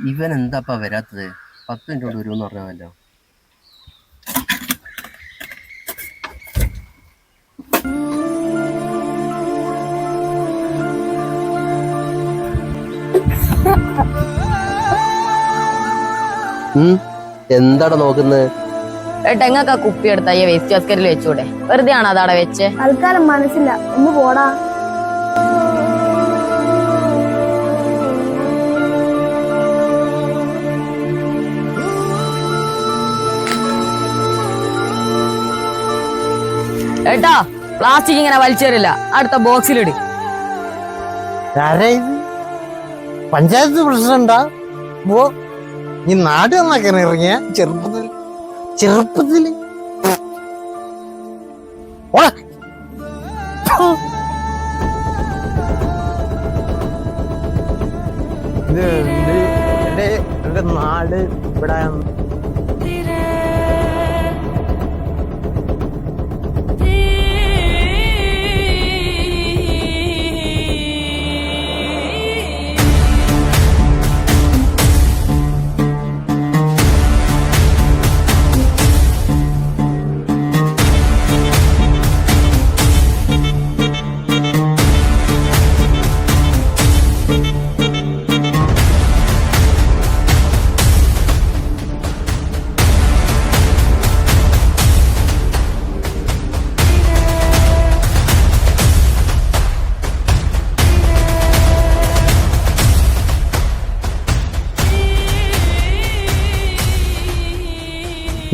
ഇവൻ എന്താപ്പാ വരാത്തത്? 10 മിനിറ്റ് കൊണ്ട് വരുമെന്ന് പറഞ്ഞതല്ലോ. എന്താടാ നോക്കുന്നത്? ഏട്ടെങ്ങക്ക് ആ കുപ്പി എടുത്ത ഈ വേസ്റ്റ് ബാസ്കറ്റിൽ വെച്ചൂടെ? വെറുതെ ആണോ അതവിടെ വെച്ച്? തൽക്കാലം മനസ്സില്ല, ഒന്ന് പോടാ. ഏട്ടാ, പ്ലാസ്റ്റിക് ഇങ്ങനെ വലിച്ചേരില്ല, അടുത്ത ബോക്സിലിട്. പഞ്ചായത്ത് പ്രസിഡന്റാ? ഈ നാട് നന്നാക്കാൻ ഇറങ്ങിയ ചെറുപ്പത്തില് എന്റെ നാട് ഇവിടെ.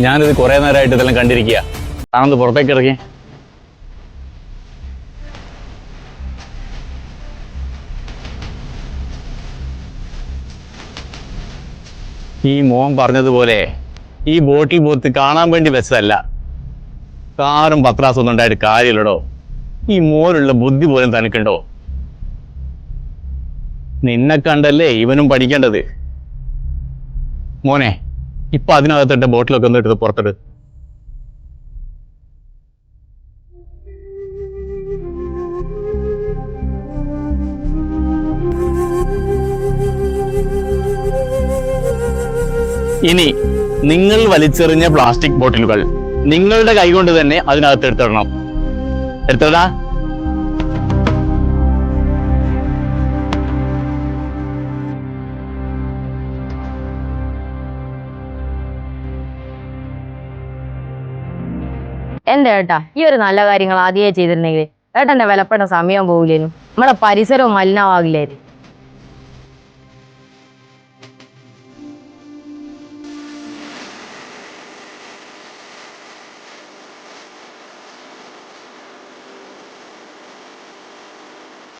ഞാനിത് കുറെ നേരമായിട്ട് ഇതെല്ലാം കണ്ടിരിക്കുക. താനൊന്ന് പുറത്തേക്ക് ഇറങ്ങി. ഈ മോൻ പറഞ്ഞതുപോലെ ഈ ബോട്ടിൽ പോത്ത് കാണാൻ വേണ്ടി വെച്ചതല്ല. കാറും പത്രാസും ഒന്നും ഉണ്ടായിട്ട് കാര്യമില്ലടോ. ഈ മോനുള്ള ബുദ്ധി പോലും തനിക്കുണ്ടോ? നിന്നെ കണ്ടല്ലേ ഇവനും പഠിക്കേണ്ടത്. മോനെ, ഇപ്പൊ അതിനകത്തിട്ട് ബോട്ടിലൊക്കെ ഒന്ന് എടുത്ത് പുറത്തിട്ട്. ഇനി നിങ്ങൾ വലിച്ചെറിഞ്ഞ പ്ലാസ്റ്റിക് ബോട്ടിലുകൾ നിങ്ങളുടെ കൈകൊണ്ട് തന്നെ അതിനകത്ത് എടുത്തിടണം. എടുത്തടാ. എന്റെ ഏട്ടാ, ഈ ഒരു നല്ല കാര്യങ്ങൾ ആദ്യമേ ചെയ്തിരുന്നെങ്കിൽ ഏട്ടന്റെ വിലപ്പെട്ട സമയം പോകില്ലേനും, നമ്മുടെ പരിസരവും മലിനമാകില്ലായിരുന്നു.